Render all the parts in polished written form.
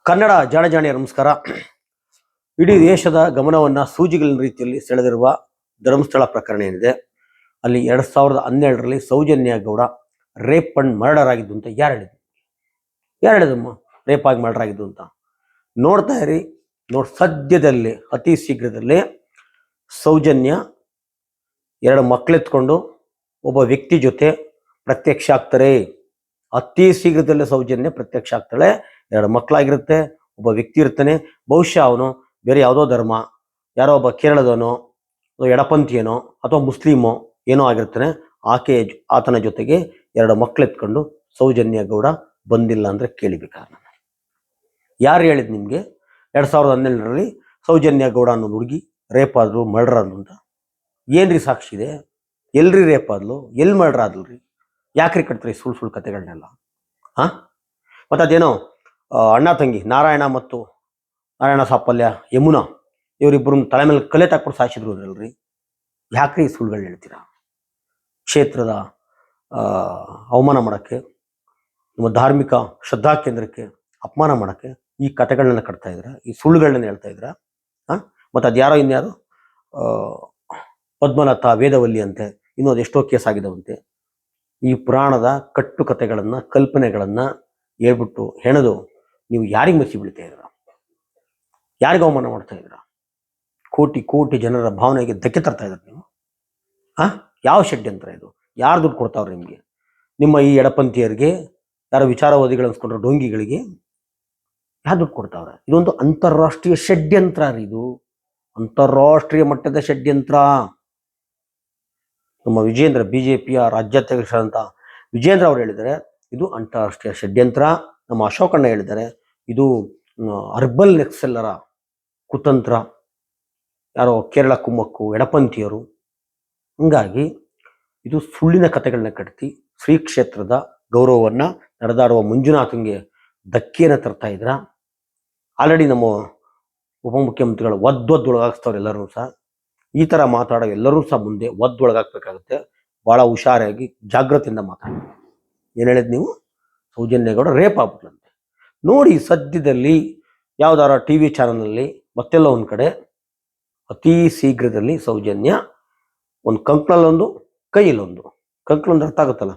ಕನ್ನಡ ಜಾಣಜಾಣಿಯ ನಮಸ್ಕಾರ. ಇಡೀ ದೇಶದ ಗಮನವನ್ನು ಸೂಜಿಗಲಿನ ರೀತಿಯಲ್ಲಿ ಸೆಳೆದಿರುವ ಧರ್ಮಸ್ಥಳ ಪ್ರಕರಣ ಏನಿದೆ, ಅಲ್ಲಿ 2012ರಲ್ಲಿ Soujanya Gowda rape and murder ಆಗಿದ್ದು ಅಂತ ಯಾರು ಹೇಳಿದಮ್ಮ? ರೇಪ್ ಆಗಿ ಮರ್ಡರ್ ಆಗಿದ್ದು ಅಂತ ನೋಡ್ತಾ ಇರಿ. ಸದ್ಯದಲ್ಲಿ ಅತಿ ಶೀಘ್ರದಲ್ಲೇ ಸೌಜನ್ಯ 2 ಮಕ್ಕಳೆತ್ಕೊಂಡು ಒಬ್ಬ ವ್ಯಕ್ತಿ ಜೊತೆ ಪ್ರತ್ಯಕ್ಷ ಆಗ್ತಾರೆ. ಅತಿ ಶೀಘ್ರದಲ್ಲೇ ಸೌಜನ್ಯ ಪ್ರತ್ಯಕ್ಷ ಆಗ್ತಾಳೆ. 2 ಮಕ್ಕಳಾಗಿರುತ್ತೆ, ಒಬ್ಬ ವ್ಯಕ್ತಿ ಇರ್ತಾನೆ. ಬಹುಶಃ ಅವನು ಬೇರೆ ಯಾವುದೋ ಧರ್ಮ, ಯಾರೋ ಒಬ್ಬ ಕೇರಳದವನೋ, ಎಡಪಂಥಿಯನೋ ಅಥವಾ ಮುಸ್ಲಿಮೋ ಏನೋ ಆಗಿರ್ತಾನೆ. ಆತನ ಜೊತೆಗೆ 2 ಮಕ್ಕಳೆತ್ಕೊಂಡು ಸೌಜನ್ಯ ಗೌಡ ಬಂದಿಲ್ಲ ಅಂದರೆ ಕೇಳಿಬೇಕಾದ್ರೆ ಯಾರು ಹೇಳಿದ್ ನಿಮಗೆ 2012ರಲ್ಲಿ ಸೌಜನ್ಯ ಗೌಡ ಅನ್ನೋ ಹುಡುಗಿ ರೇಪ್ ಆದ್ರು, ಮರ್ಡರ್ ಆದ್ಲು ಅಂತ? ಏನ್ರಿ ಸಾಕ್ಷಿ ಇದೆ? ಎಲ್ರಿ ರೇಪ್ ಆದ್ಲು, ಎಲ್ಲಿ ಮರ್ಡರ್ ಆದ್ಲ್ರಿ? ಯಾಕ್ರಿ ಕಟ್ತಾರೆ ಸುಳ್ಳು ಕತೆಗಳನ್ನೆಲ್ಲ? ಮತ್ತು ಅದೇನೋ ಅಣ್ಣ ತಂಗಿ ನಾರಾಯಣ ಮತ್ತು ನಾರಾಯಣ ಸಾಪಲ್ಯ ಯಮುನಾ ಇವರಿಬ್ಬರು ತಲೆ ಮೇಲೆ ಕಲೆ ತಾಕ್ಬಿಟ್ಟು ಸಾಯಿಸಿದ್ರು ಅದ್ರಲ್ರಿ. ಯಾಕ್ರಿ ಸುಳ್ಳುಗಳು ಹೇಳ್ತೀರಾ? ಕ್ಷೇತ್ರದ ಅವಮಾನ ಮಾಡೋಕ್ಕೆ, ನಮ್ಮ ಧಾರ್ಮಿಕ ಶ್ರದ್ಧಾ ಕೇಂದ್ರಕ್ಕೆ ಅಪಮಾನ ಮಾಡೋಕ್ಕೆ ಈ ಕತೆಗಳನ್ನ ಕಟ್ತಾ ಇದ್ರ, ಈ ಸುಳ್ಳುಗಳನ್ನ ಹೇಳ್ತಾ ಇದ್ರ. ಮತ್ತು ಅದ್ಯಾರೋ ಇನ್ಯಾರು ಪದ್ಮಲತಾ ವೇದವಲ್ಲಿ ಅಂತೆ, ಇನ್ನೊಂದು ಎಷ್ಟೋ ಕೇಸ್ ಆಗಿದವಂತೆ. ಈ ಪುರಾಣದ ಕಟ್ಟು ಕತೆಗಳನ್ನು, ಕಲ್ಪನೆಗಳನ್ನು ಹೇಳ್ಬಿಟ್ಟು ಹೆಣೆದು ನೀವು ಯಾರಿಗೆ ಮಸಿ ಬೀಳ್ತಾ ಇದ್ದೀರ? ಯಾರಿಗೆ ಅವಮಾನ ಮಾಡ್ತಾ ಇದ್ದೀರ? ಕೋಟಿ ಕೋಟಿ ಜನರ ಭಾವನೆಗೆ ಧಕ್ಕೆ ತರ್ತಾ ಇದ್ದಾರೆ ನೀವು. ಯಾವ ಷಡ್ಯಂತ್ರ ಇದು? ಯಾರು ದುಡ್ಡು ಕೊಡ್ತಾವ್ರೆ ನಿಮಗೆ? ನಿಮ್ಮ ಈ ಎಡಪಂಥೀಯರಿಗೆ, ಯಾರೋ ವಿಚಾರವಾದಿಗಳು ಅನ್ಸ್ಕೊಂಡ್ರೆ ಡೋಂಗಿಗಳಿಗೆ ಯಾರು ದುಡ್ಡು ಕೊಡ್ತಾವ್ರೆ? ಇದೊಂದು ಅಂತಾರಾಷ್ಟ್ರೀಯ ಷಡ್ಯಂತ್ರ ರೀ. ಇದು ಅಂತಾರಾಷ್ಟ್ರೀಯ ಮಟ್ಟದ ಷಡ್ಯಂತ್ರ. ನಮ್ಮ ವಿಜೇಂದ್ರ, BJPಯ ರಾಜ್ಯಾಧ್ಯಕ್ಷರಂತ ವಿಜೇಂದ್ರ ಅವರು ಹೇಳಿದ್ದಾರೆ ಇದು ಅಂತಾರಾಷ್ಟ್ರೀಯ ಷಡ್ಯಂತ್ರ. ನಮ್ಮ ಅಶೋಕಣ್ಣ ಹೇಳಿದ್ದಾರೆ ಇದು ಅರ್ಬಲ್ ನೆಕ್ಸೆಲ್ಲರ ಕುತಂತ್ರ, ಯಾರೋ ಕೇರಳ ಕುಮ್ಮಕ್ಕು, ಎಡಪಂಥೀಯರು. ಹಂಗಾಗಿ ಇದು ಸುಳ್ಳಿನ ಕಥೆಗಳನ್ನ ಕಟ್ಟಿ ಶ್ರೀ ಕ್ಷೇತ್ರದ ಗೌರವವನ್ನು ನಡೆದಾಡುವ ಮಂಜುನಾಥನ್ಗೆ ಧಕ್ಕೆಯನ್ನು ತರ್ತಾ ಇದ್ರ. ಆಲ್ರೆಡಿ ನಮ್ಮ ಉಪಮುಖ್ಯಮಂತ್ರಿಗಳು ಒದ್ದೊಳಗಾಗ್ತವ್ರು ಎಲ್ಲರೂ ಸಹ. ಈ ಥರ ಮಾತಾಡೋ ಎಲ್ಲರೂ ಸಹ ಮುಂದೆ ಒದ್ದೊಳಗಾಗಬೇಕಾಗುತ್ತೆ. ಭಾಳ ಹುಷಾರಾಗಿ ಜಾಗ್ರತೆಯಿಂದ ಮಾತಾಡಿ. ಏನು ಹೇಳಿದ್ ನೀವು? ಸೌಜನ್ಯ ಗೌಡ ರೇಪ್ ಆಗ್ಬಿಟ್ಲಂತೆ. ನೋಡಿ, ಸದ್ಯದಲ್ಲಿ ಯಾವ್ದಾರ TV ಚಾನಲ್ನಲ್ಲಿ ಮತ್ತೆಲ್ಲ ಒಂದು ಕಡೆ ಅತಿ ಶೀಘ್ರದಲ್ಲಿ ಸೌಜನ್ಯ ಒಂದು ಕಂಕ್ಳಲ್ಲೊಂದು ಕೈಯಲ್ಲೊಂದು, ಕಂಕ್ಳೊಂದು ಅರ್ಥ ಆಗುತ್ತಲ್ಲ,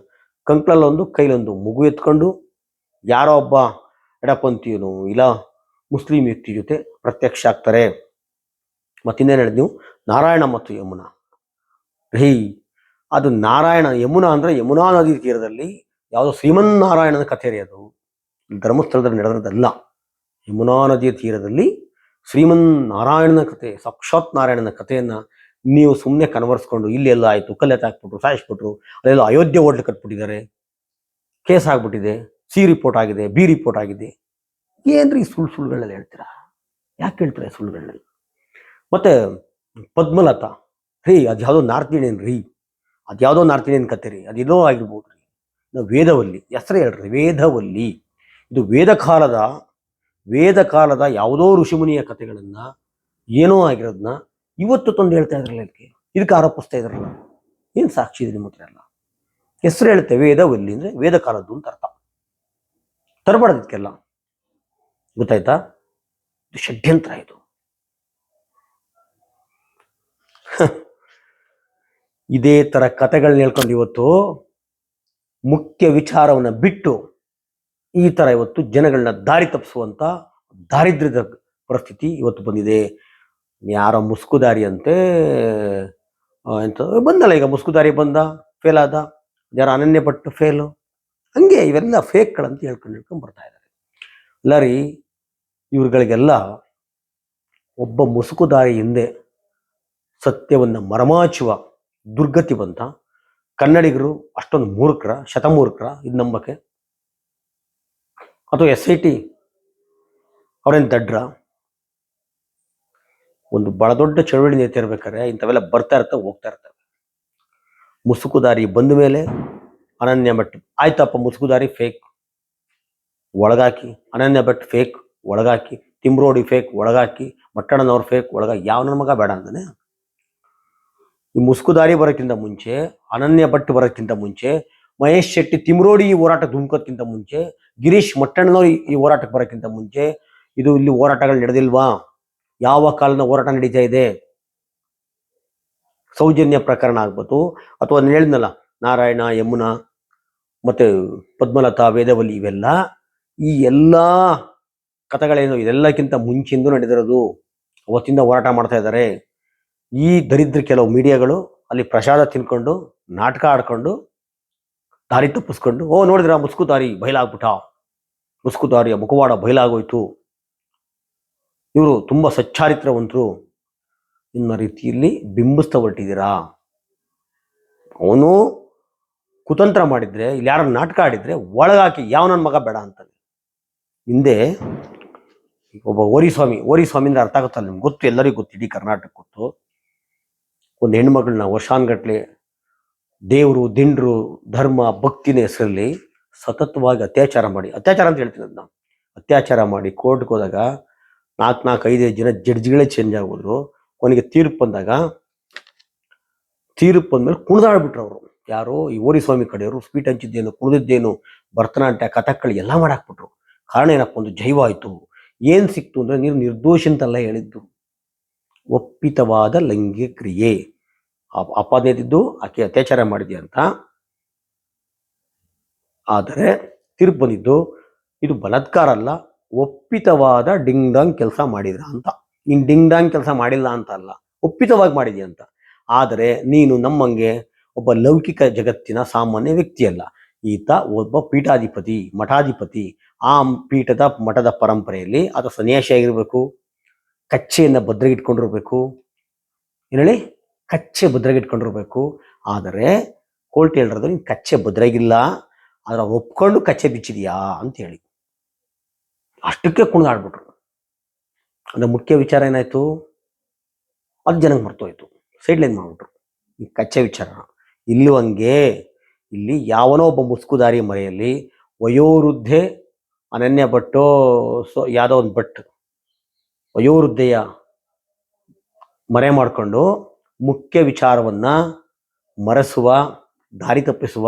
ಕಂಕ್ಳಲ್ಲೊಂದು ಕೈಲೊಂದು ಮಗು ಎತ್ಕೊಂಡು ಯಾರೋ ಒಬ್ಬ ಎಡಪಂಥೀಯನು ಇಲ್ಲ ಮುಸ್ಲಿಂ ವ್ಯಕ್ತಿ ಜೊತೆ ಪ್ರತ್ಯಕ್ಷ ಆಗ್ತಾರೆ. ಮತ್ತಿನ್ನೇನು ಹೇಳಿದ್ ನೀವು? ನಾರಾಯಣ ಮತ್ತು ಯಮುನಾ ರೀ. ಅದು ನಾರಾಯಣ ಯಮುನಾ ಅಂದರೆ ಯಮುನಾ ನದಿ ತೀರದಲ್ಲಿ ಯಾವುದೋ ಶ್ರೀಮನ್ನಾರಾಯಣನ ಕಥೆ ರೀ. ಅದು ಧರ್ಮಸ್ಥಳದಲ್ಲಿ ನಡೆದದ್ದಲ್ಲ. ಯಮುನಾ ನದಿಯ ತೀರದಲ್ಲಿ ಶ್ರೀಮನ್ನಾರಾಯಣನ ಕಥೆ, ಸಾಕ್ಷಾತ್ ನಾರಾಯಣನ ಕಥೆಯನ್ನು ನೀವು ಸುಮ್ಮನೆ ಕನ್ವರ್ಸ್ಕೊಂಡು ಇಲ್ಲೆಲ್ಲ ಆಯಿತು, ಕಲ್ಲೆತ್ತ ಹಾಕ್ಬಿಟ್ರು, ಸಾಯಿಸ್ಬಿಟ್ರು, ಅಲ್ಲೆಲ್ಲ ಅಯೋಧ್ಯೆ ಹೋಟ್ಲು ಕಟ್ಬಿಟ್ಟಿದ್ದಾರೆ, ಕೇಸ್ ಆಗ್ಬಿಟ್ಟಿದೆ, C ರಿಪೋರ್ಟ್ ಆಗಿದೆ, B ರಿಪೋರ್ಟ್ ಆಗಿದೆ. ಏನ್ರಿ ಸುಳ್ಳುಗಳೆಲ್ಲ ಹೇಳ್ತೀರಾ? ಯಾಕೆ ಹೇಳ್ತೀರಾ ಸುಳ್ಳುಗಳನ್ನೆಲ್ಲ? ಮತ್ತು ಪದ್ಮಲತಾ ರೀ, ಅದು ಯಾವುದೋ ನಾರ್ತ್ ಇಂಡಿಯನ್ ರೀ, ಅದು ಯಾವುದೋ ನಾರ್ತ್ ಇಂಡಿಯನ್ ಕತೆ ರೀ, ಅದೇನೋ ಆಗಿರ್ಬೋದು ರೀ. ನಾವು ವೇದವಲ್ಲಿ ಹೆಸರು ಹೇಳ್ರಿ, ವೇದವಲ್ಲಿ. ಇದು ವೇದ ಕಾಲದ ಯಾವುದೋ ಋಷಿಮುನಿಯ ಕಥೆಗಳನ್ನು ಏನೋ ಆಗಿರೋದನ್ನ ಇವತ್ತು ತಂದು ಹೇಳ್ತಾ ಇದ್ರಲ್ಲ, ಇದಕ್ಕೆ ಆರೋಪಿಸ್ತಾ ಇದ್ರಲ್ಲ. ಏನು ಸಾಕ್ಷಿ ಇದೆ ನಿಮ್ಮ ಹತ್ರ? ಎಲ್ಲ ಹೆಸರು ಹೇಳುತ್ತೆ. ವೇದವಲ್ಲಿ ಅಂದರೆ ವೇದ ಕಾಲದ್ದು ಅಂತ ಅರ್ಥ. ತರಬಾರ್ದಕ್ಕೆಲ್ಲ, ಗೊತ್ತಾಯ್ತಾ? ಇದು ಷಡ್ಯಂತ್ರ. ಇದು ಇದೇ ಥರ ಕಥೆಗಳನ್ನ ಹೇಳ್ಕೊಂಡು ಇವತ್ತು ಮುಖ್ಯ ವಿಚಾರವನ್ನು ಬಿಟ್ಟು ಈ ಥರ ಇವತ್ತು ಜನಗಳನ್ನ ದಾರಿ ತಪ್ಪಿಸುವಂಥ ದಾರಿದ್ರ್ಯದ ಪರಿಸ್ಥಿತಿ ಇವತ್ತು ಬಂದಿದೆ. ಯಾರೋ ಮುಸ್ಕುದಾರಿ ಅಂತೆ ಎಂತ ಬಂದಲ್ಲ, ಈಗ ಮುಸ್ಕುದಾರಿ ಬಂದ, ಫೇಲ್ ಆದ. ಯಾರೋ ಅನನ್ಯ ಭಟ್ ಫೇಲು. ಹಂಗೆ ಇವೆಲ್ಲ ಫೇಕ್ಗಳಂತ ಹೇಳ್ಕೊಂಡು ಬರ್ತಾ ಇದ್ದಾರೆ. ಅಲ್ಲ ರೀ, ಇವ್ರುಗಳಿಗೆಲ್ಲ ಒಬ್ಬ ಮುಸುಕುದಾರಿ ಹಿಂದೆ ಸತ್ಯವನ್ನು ಮರಮಾಚುವ ದುರ್ಗತಿ ಬಂತ. ಕನ್ನಡಿಗರು ಅಷ್ಟೊಂದು ಮೂರ್ಖರ, ಶತಮೂರ್ಖರ ಇದು ನಂಬಕ್ಕೆ? ಅಥವಾ SIT ಅವ್ರೇನು ದಡ್ರ? ಒಂದು ಬಹಳ ದೊಡ್ಡ ಚಳವಳಿ ನಿಂತಿರ್ಬೇಕಾದ್ರೆ ಇಂಥವೆಲ್ಲ ಬರ್ತಾ ಇರ್ತವೆ, ಹೋಗ್ತಾ ಇರ್ತವೆ. ಮುಸುಕುದಾರಿ ಬಂದ ಮೇಲೆ ಅನನ್ಯ ಭಟ್ ಆಯ್ತಪ್ಪ, ಮುಸುಕುದಾರಿ ಫೇಕ್ ಒಳಗಾಕಿ, ಅನನ್ಯ ಭಟ್ ಫೇಕ್ ಒಳಗಾಕಿ, ತಿಮ್ರೋಡಿ ಫೇಕ್ ಒಳಗಾಕಿ, ಮಟ್ಟಣ್ಣನವ್ರ ಫೇಕ್ ಒಳಗಾಗಿ ಯಾವ ನನ್ನ ಮಗ ಬೇಡ ಅಂತಾನೆ? ಈ ಮುಸ್ಕುದಾರಿ ಬರೋಕ್ಕಿಂತ ಮುಂಚೆ, ಅನನ್ಯ ಭಟ್ ಬರೋಕ್ಕಿಂತ ಮುಂಚೆ, ಮಹೇಶ್ ಶೆಟ್ಟಿ ತಿಮ್ರೋಡಿ ಈ ಹೋರಾಟಕ್ಕೆ ಧುಮುಕೋಕ್ಕಿಂತ ಮುಂಚೆ, ಗಿರೀಶ್ ಮಟ್ಟಣ್ಣನವ್ರು ಈ ಹೋರಾಟಕ್ಕೆ ಬರೋಕ್ಕಿಂತ ಮುಂಚೆ ಇದು ಇಲ್ಲಿ ಹೋರಾಟಗಳು ನಡೆದಿಲ್ವಾ? ಯಾವ ಕಾಲದ ಹೋರಾಟ ನಡೀತಾ ಇದೆ? ಸೌಜನ್ಯ ಪ್ರಕರಣ ಆಗ್ಬೋದು, ಅಥವಾ ನಾನು ಹೇಳಿದ್ನಲ್ಲ ನಾರಾಯಣ, ಯಮುನಾ ಮತ್ತೆ ಪದ್ಮಲತಾ, ವೇದವಲ್ಲಿ, ಇವೆಲ್ಲ ಈ ಎಲ್ಲ ಕಥೆಗಳೇನು ಇದೆಲ್ಲಕ್ಕಿಂತ ಮುಂಚಿಂದ ನಡೆದಿರೋದು. ಅವತ್ತಿಂದ ಹೋರಾಟ ಮಾಡ್ತಾ ಇದ್ದಾರೆ. ಈ ದರಿದ್ರ ಕೆಲವು ಮೀಡಿಯಾಗಳು ಅಲ್ಲಿ ಪ್ರಸಾದ ತಿನ್ಕೊಂಡು ನಾಟಕ ಆಡ್ಕೊಂಡು ದಾರಿ ತಪ್ಪಿಸ್ಕೊಂಡು, ನೋಡಿದ್ರ ಮುಸ್ಕುದಾರಿ ಬಯಲಾಗ್ಬಿಟ್ಟ, ಮುಸ್ಕುದಾರಿಯ ಮುಖವಾಡ ಬಯಲಾಗೋಯ್ತು, ಇವರು ತುಂಬಾ ಸಚ್ಚಾರಿತ್ರವಂತರು ಇನ್ನ ರೀತಿಯಲ್ಲಿ ಬಿಂಬಿಸ್ತಾ ಹೊರಟಿದ್ದೀರಾ. ಅವನು ಕುತಂತ್ರ ಮಾಡಿದ್ರೆ, ಇಲ್ಲಿ ಯಾರ ನಾಟಕ ಆಡಿದ್ರೆ ಒಳಗಾಕಿ ಯಾವ ನನ್ನ ಮಗ ಬೇಡ ಅಂತಾನೆ. ಹಿಂದೆ ಒಬ್ಬ ಓರಿಸ್ವಾಮಿ ಅಂದ್ರೆ ಅರ್ಥ ಆಗುತ್ತಲ್ಲ ನಿಮ್ಗೆ? ಗೊತ್ತು, ಎಲ್ಲರಿಗೂ ಗೊತ್ತು, ಇಡೀ ಕರ್ನಾಟಕ ಗೊತ್ತು. ಒಂದು ಹೆಣ್ಮಗಳನ್ನ ವರ್ಷಾನ್ಗಟ್ಲೆ ದೇವರು, ದಿಂಡ್ರು, ಧರ್ಮ, ಭಕ್ತಿನ ಹೆಸರಲ್ಲಿ ಸತತವಾಗಿ ಅತ್ಯಾಚಾರ ಅಂತ ಹೇಳ್ತೀನಿ ಅದನ್ನ, ಅತ್ಯಾಚಾರ ಮಾಡಿ ಕೋರ್ಟ್ಗೆ ಹೋದಾಗ 4-5 ಜನ ಜಡ್ಜ್ಗಳೇ ಚೇಂಜ್ ಆಗೋದ್ರು. ಕೊನೆಗೆ ತೀರ್ಪು ಬಂದ್ಮೇಲೆ ಕುಣಿದಾಡ್ಬಿಟ್ರು ಅವರು. ಯಾರು? ಈ ಓರಿಸ್ವಾಮಿ ಕಡೆಯವರು ಸ್ವೀಟ್ ಹಂಚಿದ್ದೇನು, ಕುಣಿದಿದ್ದೇನು, ಭರತನಾಟ್ಯ, ಕಥಕ್ಕಳಿ ಎಲ್ಲ ಮಾಡಾಕ್ಬಿಟ್ರು. ಕಾರಣ ಏನಪ್ಪ? ಒಂದು ಜೈವ ಆಯ್ತು. ಏನ್ ಸಿಕ್ತು ಅಂದ್ರೆ, ನೀವು ನಿರ್ದೋಷಿ ಅಂತೆಲ್ಲ ಹೇಳಿದ್ದು, ಒಪ್ಪಿತವಾದ ಲೈಂಗಿಕ ಕ್ರಿಯೆ ಅಪಾದನೆದಿದ್ದು ಆಕೆ ಅತ್ಯಾಚಾರ ಮಾಡಿದೆ ಅಂತ. ಆದರೆ ತೀರ್ಪು ಬಂದಿದ್ದು ಇದು ಬಲಾತ್ಕಾರ ಅಲ್ಲ, ಒಪ್ಪಿತವಾದ ಡಿಂಗ್ ಡಾಂಗ್ ಕೆಲಸ ಮಾಡಿದ್ರ ಅಂತ. ನೀನು ಡಿಂಗ್ ಡಾಂಗ್ ಕೆಲಸ ಮಾಡಿಲ್ಲ ಅಂತ ಅಲ್ಲ, ಒಪ್ಪಿತವಾಗಿ ಮಾಡಿದ್ಯಾ ಅಂತ. ಆದರೆ ನೀನು ನಮ್ಮಂಗೆ ಒಬ್ಬ ಲೌಕಿಕ ಜಗತ್ತಿನ ಸಾಮಾನ್ಯ ವ್ಯಕ್ತಿಯಲ್ಲ. ಈತ ಒಬ್ಬ ಪೀಠಾಧಿಪತಿ, ಮಠಾಧಿಪತಿ. ಆ ಪೀಠದ ಮಠದ ಪರಂಪರೆಯಲ್ಲಿ ಆತ ಸನ್ಯಾಸಿಯಾಗಿರ್ಬೇಕು, ಕಚ್ಚೆಯನ್ನು ಭದ್ರಗಿಟ್ಕೊಂಡಿರ್ಬೇಕು. ಏನೇಳಿ? ಕಚ್ಚೆ ಭದ್ರಗಿಟ್ಕೊಂಡಿರ್ಬೇಕು. ಆದರೆ ಕೋರ್ಟ್ ಹೇಳಿರೋದು ನೀನು ಕಚ್ಚೆ ಭದ್ರಾಗಿಲ್ಲ, ಆದ್ರೆ ಒಪ್ಕೊಂಡು ಕಚ್ಚೆ ಬಿಚ್ಚಿದ್ಯಾ ಅಂತ ಹೇಳಿ ಅಷ್ಟಕ್ಕೆ ಕುಣಿದಾಡ್ಬಿಟ್ರು. ಅಂದ್ರೆ ಮುಖ್ಯ ವಿಚಾರ ಏನಾಯ್ತು? ಅದು ಜನಕ್ಕೆ ಮರ್ತೋಯ್ತು, ಸೈಡ್ ಲೈನ್ ಮಾಡ್ಬಿಟ್ರು ಈ ಕಚ್ಚೆ ವಿಚಾರ. ಇಲ್ಲೂ ಹಂಗೆ, ಇಲ್ಲಿ ಯಾವನೋ ಒಬ್ಬ ಮುಸ್ಕುದಾರಿ ಮರೆಯಲ್ಲಿ ವಯೋವೃದ್ಧೆ ಅನನ್ಯ ಭಟ್ಟೋ ಯಾವುದೋ ಒಂದು ಭಟ್ ವಯೋವೃದ್ಧೆಯ ಮರೆ ಮಾಡಿಕೊಂಡು ಮುಖ್ಯ ವಿಚಾರವನ್ನ ಮರೆಸುವ, ದಾರಿ ತಪ್ಪಿಸುವ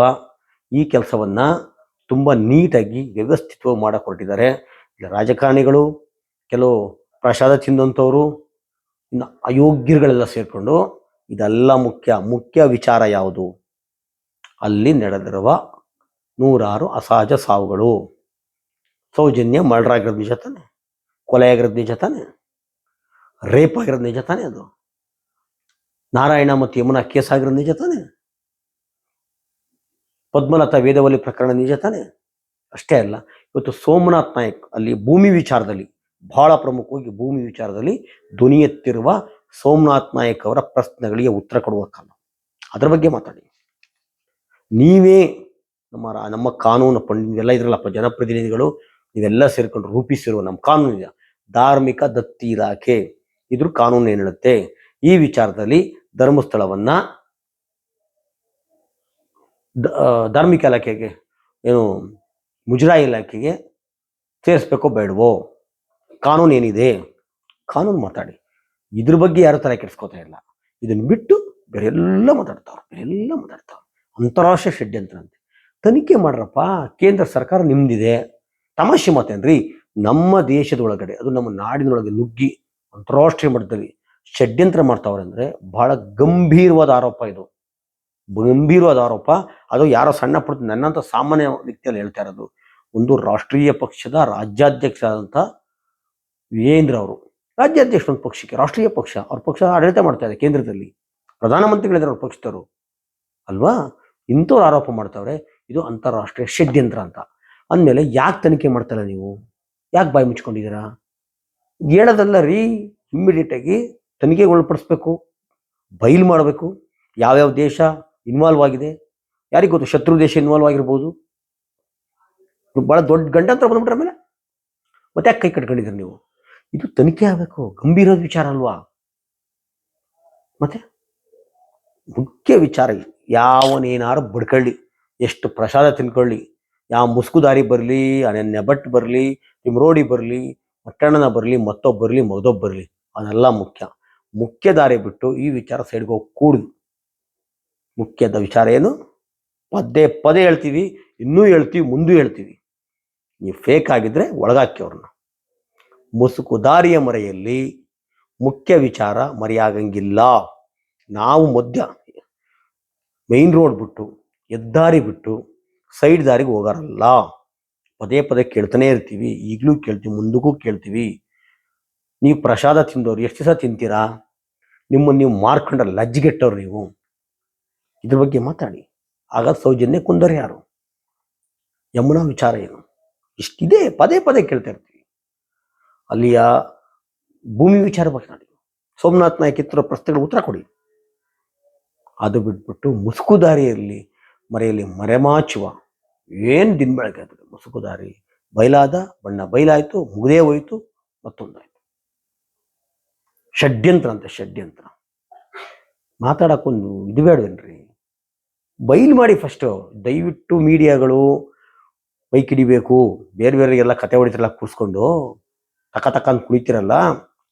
ಈ ಕೆಲಸವನ್ನ ತುಂಬಾ ನೀಟಾಗಿ ವ್ಯವಸ್ಥಿತವಾಗಿ ಮಾಡಕ್ಕೆ ಹೊರಟಿದ್ದಾರೆ. ರಾಜಕಾರಣಿಗಳು, ಕೆಲವು ಪ್ರಸಾದ ತಿಂದಂಥವ್ರು, ಇನ್ನು ಅಯೋಗ್ಯರುಗಳೆಲ್ಲ ಸೇರ್ಕೊಂಡು ಇದೆಲ್ಲ ಮುಖ್ಯ ವಿಚಾರ ಯಾವುದು? ಅಲ್ಲಿ ನಡೆದಿರುವ 100 ಅಸಹಜ ಸಾವುಗಳು. ಸೌಜನ್ಯ ಮರ್ಡರ್ ಆಗಿರೋದು ನಿಜ ತಾನೆ? ಕೊಲೆ ಆಗಿರೋದು ನಿಜ ತಾನೆ? ರೇಪ್ ಆಗಿರೋದು ನಿಜ ತಾನೆ? ಅದು ನಾರಾಯಣ ಮತ್ತು ಯಮುನಾ ಕೇಸ್ ಆಗಿರೋದು ನಿಜ ತಾನೆ? ಪದ್ಮಲತಾ, ವೇದವಲ್ಲಿ ಪ್ರಕರಣ ನಿಜ ತಾನೆ? ಅಷ್ಟೇ ಅಲ್ಲ, ಇವತ್ತು ಸೋಮನಾಥ್ ನಾಯಕ್ ಅಲ್ಲಿ ಭೂಮಿ ವಿಚಾರದಲ್ಲಿ, ಬಹಳ ಪ್ರಮುಖವಾಗಿ ಭೂಮಿ ವಿಚಾರದಲ್ಲಿ ಧ್ವನಿ ಎತ್ತಿರುವ ಸೋಮನಾಥ್ ನಾಯಕ್ ಅವರ ಪ್ರಶ್ನೆಗಳಿಗೆ ಉತ್ತರ ಕೊಡುವ ಕಾಲ, ಅದರ ಬಗ್ಗೆ ಮಾತಾಡಿ. ನೀವೇ ನಮ್ಮ ಕಾನೂನು ನೀವೆಲ್ಲ ಇದ್ರಲ್ಲಪ್ಪ ಜನಪ್ರತಿನಿಧಿಗಳು, ನೀವೆಲ್ಲ ಸೇರ್ಕೊಂಡು ರೂಪಿಸಿರುವ ನಮ್ಮ ಕಾನೂನು ಇದೆ, ಧಾರ್ಮಿಕ ದತ್ತಿ ಇಲಾಖೆ, ಇದ್ರ ಕಾನೂನು ಏನು ಹೇಳುತ್ತೆ? ಈ ವಿಚಾರದಲ್ಲಿ ಧರ್ಮಸ್ಥಳವನ್ನ ಧಾರ್ಮಿಕ ಇಲಾಖೆಗೆ, ಏನು ಮುಜರಾಯಿ ಇಲಾಖೆಗೆ ಸೇರಿಸ್ಬೇಕೋ ಬೇಡವೋ? ಕಾನೂನು ಏನಿದೆ? ಕಾನೂನು ಮಾತಾಡಿ. ಇದ್ರ ಬಗ್ಗೆ ಯಾರು ತಲೆ ಕೆಡಿಸ್ಕೋತಾ ಇಲ್ಲ. ಇದನ್ನ ಬಿಟ್ಟು ಬೇರೆಲ್ಲ ಮಾತಾಡ್ತಾವ್ರು. ಅಂತಾರಾಷ್ಟ್ರೀಯ ಷಡ್ಯಂತ್ರ ಅಂತೆ. ತನಿಖೆ ಮಾಡ್ರಪ್ಪ, ಕೇಂದ್ರ ಸರ್ಕಾರ ನಿಮ್ದಿದೆ. ತಮಾಷೆ ಮಾತೇನ್ರಿ? ನಮ್ಮ ದೇಶದ ಒಳಗಡೆ, ಅದು ನಮ್ಮ ನಾಡಿನೊಳಗೆ ನುಗ್ಗಿ ಅಂತಾರಾಷ್ಟ್ರೀಯ ಮಟ್ಟದಲ್ಲಿ ಷಡ್ಯಂತ್ರ ಮಾಡ್ತಾವ್ರೆ ಅಂದ್ರೆ ಬಹಳ ಗಂಭೀರವಾದ ಆರೋಪ ಇದು, ಗಂಭೀರವಾದ ಆರೋಪ. ಅದು ಯಾರೋ ಸಣ್ಣ ಪುಟ್ಟ ನನ್ನಂತ ಸಾಮಾನ್ಯ ವ್ಯಕ್ತಿಯಲ್ಲಿ ಹೇಳ್ತಾ ಇರೋದು. ಒಂದು ರಾಷ್ಟ್ರೀಯ ಪಕ್ಷದ ರಾಜ್ಯಾಧ್ಯಕ್ಷ ಆದಂಥ ವೀರೇಂದ್ರ ಅವರು, ರಾಜ್ಯಾಧ್ಯಕ್ಷ ಒಂದು ಪಕ್ಷಕ್ಕೆ, ರಾಷ್ಟ್ರೀಯ ಪಕ್ಷ, ಅವ್ರ ಪಕ್ಷ ಆಡಳಿತ ಮಾಡ್ತಾ ಇದೆ ಕೇಂದ್ರದಲ್ಲಿ, ಪ್ರಧಾನಮಂತ್ರಿಗಳಿದ್ದಾರೆ ಅವ್ರ ಪಕ್ಷದವರು ಅಲ್ವಾ? ಇಂಥವ್ರು ಆರೋಪ ಮಾಡ್ತಾವ್ರೆ ಇದು ಅಂತಾರಾಷ್ಟ್ರೀಯ ಷಡ್ಯಂತ್ರ ಅಂತ ಅಂದಮೇಲೆ ಯಾಕೆ ತನಿಖೆ ಮಾಡ್ತಾಯಿಲ್ಲ ನೀವು? ಯಾಕೆ ಬಾಯಿ ಮುಚ್ಕೊಂಡಿದ್ದೀರಾ? ಹೇಳೋದಲ್ಲ ರೀ, ಇಮ್ಮಿಡಿಯೇಟ್ ಆಗಿ ತನಿಖೆಗೆ ಒಳಪಡಿಸ್ಬೇಕು, ಬಯಲು ಮಾಡಬೇಕು. ಯಾವ್ಯಾವ ದೇಶ ಇನ್ವಾಲ್ವ್ ಆಗಿದೆ ಯಾರಿಗೆ ಗೊತ್ತು? ಶತ್ರು ದೇಶ ಇನ್ವಾಲ್ವ್ ಆಗಿರ್ಬೋದು. ಬಹಳ ದೊಡ್ಡ ಗಂಡಂತರ ಬಂದ್ಬಿಟ್ರೆ ಮೇಲೆ ಮತ್ತೆ ಯಾಕೆ ಕೈ ಕಟ್ಕೊಂಡಿದ್ದೀರಿ ನೀವು? ಇದು ತನಿಖೆ ಆಗಬೇಕು, ಗಂಭೀರ ವಿಚಾರ ಅಲ್ವಾ? ಮತ್ತೆ ಮುಖ್ಯ ವಿಚಾರ, ಯಾವನೇನಾರು ಬಡ್ಕೊಳ್ಳಿ, ಎಷ್ಟು ಪ್ರಸಾದ ತಿನ್ಕೊಳ್ಳಿ, ಯಾವ ಮುಸ್ಕುದಾರಿ ಬರಲಿ, ಅನನ್ಯ ಭಟ್ ಬರಲಿ, ತಿಮ್ರೋಡಿ ಬರಲಿ, ಮಟ್ಟಣ್ಣನ ಬರಲಿ, ಮತ್ತೊಬ್ಬ ಬರಲಿ, ಮಗದೊಬ್ಬ ಬರಲಿ, ಅದೆಲ್ಲ ಮುಖ್ಯ ದಾರಿ ಬಿಟ್ಟು ಈ ವಿಚಾರ ಸೈಡ್ಗೆ ಹೋಗಿ ಕೂಡುದು. ಮುಖ್ಯದ ವಿಚಾರ ಏನು? ಪದೇ ಹೇಳ್ತೀವಿ, ಇನ್ನೂ ಹೇಳ್ತೀವಿ, ಮುಂದೂ ಹೇಳ್ತೀವಿ. ನೀವು ಫೇಕ್ ಆಗಿದ್ರೆ ಒಳಗಾಕಿ ಅವ್ರನ್ನ. ಮುಸುಕುದಾರಿಯ ಮರೆಯಲ್ಲಿ ಮುಖ್ಯ ವಿಚಾರ ಮರೆಯಾಗಂಗಿಲ್ಲ. ನಾವು ಮಧ್ಯ ಮೈನ್ ರೋಡ್ ಬಿಟ್ಟು ಹೆದ್ದಾರಿ ಬಿಟ್ಟು ಸೈಡ್ ದಾರಿಗೆ ಹೋಗಾರಲ್ಲ. ಪದೇ ಪದೇ ಕೇಳ್ತಾನೆ ಇರ್ತೀವಿ, ಈಗಲೂ ಕೇಳ್ತೀವಿ, ಮುಂದಕ್ಕೂ ಕೇಳ್ತೀವಿ. ನೀವು ಪ್ರಸಾದ ತಿಂದವ್ರು ಎಷ್ಟು ದಿವಸ ತಿಂತೀರಾ? ನಿಮ್ಮನ್ನು ನೀವು ಮಾರ್ಕೊಂಡ್ರೆ ಲಜ್ಜಿಗೆಟ್ಟವ್ರು ನೀವು. ಇದ್ರ ಬಗ್ಗೆ ಮಾತಾಡಿ. ಆಗ ಸೌಜನ್ಯ ಕುಂದರ್ ಯಾರು? ಯಮುನಾ ವಿಚಾರ ಏನು? ಇಷ್ಟಿದೆ, ಪದೇ ಪದೇ ಕೇಳ್ತಾ ಇರ್ತೀವಿ. ಅಲ್ಲಿಯ ಭೂಮಿ ವಿಚಾರ ಮಾತಾಡಿ. ಸೋಮನಾಥ್ ನಾಯಕ್ ಎತ್ತಿರೋ ಪ್ರಶ್ನೆಗಳು ಉತ್ತರ ಕೊಡಿ. ಅದು ಬಿಟ್ಬಿಟ್ಟು ಮುಸುಕುದಾರಿಯಲ್ಲಿ ಮರೆಯಲ್ಲಿ ಮರೆಮಾಚುವ ಏನು ದಿನ ಬೆಳಗ್ಗೆ ಆಗ್ತದೆ. ಮುಸುಕುದಾರಿ ಬಯಲಾದ, ಬಣ್ಣ ಬಯಲಾಯಿತು, ಮುಗದೇ ಹೋಯಿತು, ಮತ್ತೊಂದಾಯ್ತು. ಷಡ್ಯಂತ್ರ ಅಂತ, ಷಡ್ಯಂತ್ರ ಮಾತಾಡಕ್ಕೊಂದು ಇದು ಬೇಡವೇನ್ರಿ? ಬೈಲ್ ಮಾಡಿ ಫಸ್ಟು. ದಯವಿಟ್ಟು ಮೀಡಿಯಾಗಳು ಬೈಕ್ ಹಿಡಿಬೇಕು, ಬೇರೆ ಬೇರೆಗೆಲ್ಲ ಕತೆ ಹೊಡಿತಿರಲ್ಲ ಕೂರಿಸ್ಕೊಂಡು ತಕ್ಕ ಅಂತ ಕುಳಿತಿರಲ್ಲ.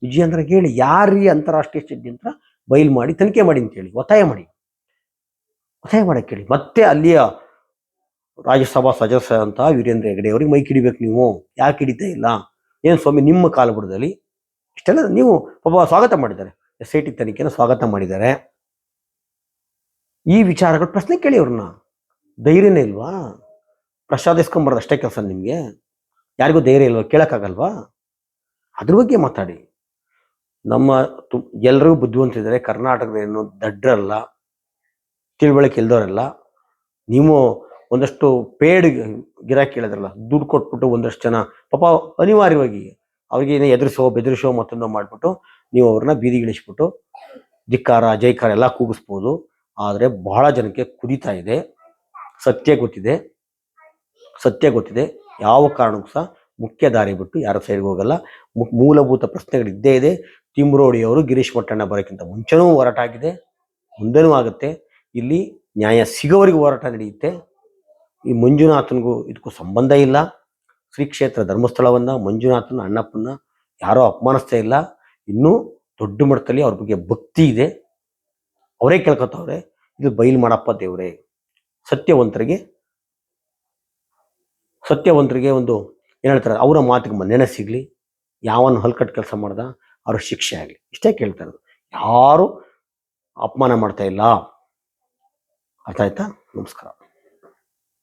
ವಿಜಯೇಂದ್ರಗೆ ಹೇಳಿ, ಯಾರೀ ಅಂತಾರಾಷ್ಟ್ರೀಯ ಷಡ್ಯಂತ್ರ ಬೈಲ್ ಮಾಡಿ ತನಿಖೆ ಮಾಡಿ ಅಂತೇಳಿ ಒತ್ತಾಯ ಮಾಡಕ್ಕೆ ಹೇಳಿ. ಮತ್ತೆ ಅಲ್ಲಿಯ ರಾಜ್ಯಸಭಾ ಸದಸ್ಯ ಅಂತ ವೀರೇಂದ್ರ ಹೆಗಡೆ ಅವ್ರಿಗೆ ಮೈಕ್ ಹಿಡಿಬೇಕು. ನೀವು ಯಾಕೆ ಹಿಡಿತಾ ಇಲ್ಲ? ಏನು ಸ್ವಾಮಿ ನಿಮ್ಮ ಕಾಲುಬುಡದಲ್ಲಿ ಇಷ್ಟೆಲ್ಲ ನೀವು ಪಾಪ ಸ್ವಾಗತ ಮಾಡಿದ್ದಾರೆ. SIT ತನಿಖೆನ ಸ್ವಾಗತ ಮಾಡಿದ್ದಾರೆ. ಈ ವಿಚಾರಗಳು ಪ್ರಶ್ನೆ ಕೇಳಿ ಅವ್ರನ್ನ. ಧೈರ್ಯನೇ ಇಲ್ವಾ? ಪ್ರಸಾದಿಸ್ಕೊಂಬಾರ್ದು ಅಷ್ಟೇ ಕೆಲಸ ನಿಮಗೆ. ಯಾರಿಗೂ ಧೈರ್ಯ ಇಲ್ವಾ? ಕೇಳೋಕ್ಕಾಗಲ್ವಾ? ಅದ್ರ ಬಗ್ಗೆ ಮಾತಾಡಿ. ನಮ್ಮ ಎಲ್ಲರಿಗೂ ಬುದ್ಧಿವಂತಿದ್ದಾರೆ. ಕರ್ನಾಟಕದೇನು ದಡ್ರಲ್ಲ, ತಿಳುವಳಿಕೆ ಇಲ್ದವರೆಲ್ಲ. ನೀವು ಒಂದಷ್ಟು ಪೇಡ್ ಗಿರಾಕಿ ಹೇಳಿದ್ರಲ್ಲ, ದುಡ್ಡು ಕೊಟ್ಬಿಟ್ಟು ಒಂದಷ್ಟು ಜನ ಪಾಪ ಅನಿವಾರ್ಯವಾಗಿ ಅವ್ರಿಗೆ ಎದುರಿಸೋ ಬೆದರಿಸೋ ಮತ್ತೊಂದು ಮಾಡಿಬಿಟ್ಟು ನೀವು ಅವ್ರನ್ನ ಬೀದಿಗಿಳಿಸ್ಬಿಟ್ಟು ಧಿಕ್ಕಾರ ಜೈಕಾರ ಎಲ್ಲ ಕೂಗಿಸ್ಬೋದು. ಆದರೆ ಬಹಳ ಜನಕ್ಕೆ ಕುದೀತಾ ಇದೆ. ಸತ್ಯ ಗೊತ್ತಿದೆ. ಯಾವ ಕಾರಣಕ್ಕೂ ಸಹ ಮುಖ್ಯ ದಾರಿ ಬಿಟ್ಟು ಯಾರ ಸೈಡ್ಗೆ ಹೋಗಲ್ಲ. ಮೂಲಭೂತ ಪ್ರಶ್ನೆಗಳಿದ್ದೇ ಇದೆ. ತಿಮ್ರೋಡಿಯವರು ಗಿರೀಶ್ ಮಟ್ಟಣ್ಣ ಬರೋಕ್ಕಿಂತ ಮುಂಚೆನೂ ಹೋರಾಟ ಆಗಿದೆ, ಮುಂದೆನೂ ಆಗುತ್ತೆ. ಇಲ್ಲಿ ನ್ಯಾಯ ಸಿಗೋವರೆಗೂ ಹೋರಾಟ ನಡೆಯುತ್ತೆ. ಈ ಮಂಜುನಾಥನ್ಗೂ ಇದಕ್ಕೂ ಸಂಬಂಧ ಇಲ್ಲ. ಶ್ರೀ ಕ್ಷೇತ್ರ ಧರ್ಮಸ್ಥಳವನ್ನು, ಮಂಜುನಾಥನ ಅಣ್ಣಪ್ಪನ್ನ ಯಾರೋ ಅಪಮಾನಿಸ್ತಾ ಇಲ್ಲ. ಇನ್ನೂ ದೊಡ್ಡ ಮಟ್ಟದಲ್ಲಿ ಅವ್ರ ಬಗ್ಗೆ ಭಕ್ತಿ ಇದೆ. ಅವರೇ ಕೇಳ್ಕೊತವ್ರೆ, ಇದು ಬಯಲು ಮಾಡಪ್ಪ ದೇವ್ರೆ. ಸತ್ಯವಂತರಿಗೆ ಒಂದು ಏನು ಹೇಳ್ತಾರೆ, ಅವರ ಮಾತಿಗೆ ಮನ್ನಣೆ ಸಿಗಲಿ. ಯಾವನು ಹಲ್ಕಟ್ಟು ಕೆಲಸ ಮಾಡ್ದ ಅವ್ರ ಶಿಕ್ಷೆ ಆಗಲಿ, ಇಷ್ಟೇ ಕೇಳ್ತಾ ಇರೋದು. ಯಾರು ಅಪಮಾನ ಮಾಡ್ತಾ ಇಲ್ಲ. ಅರ್ಥ ಆಯ್ತಾ? ನಮಸ್ಕಾರ.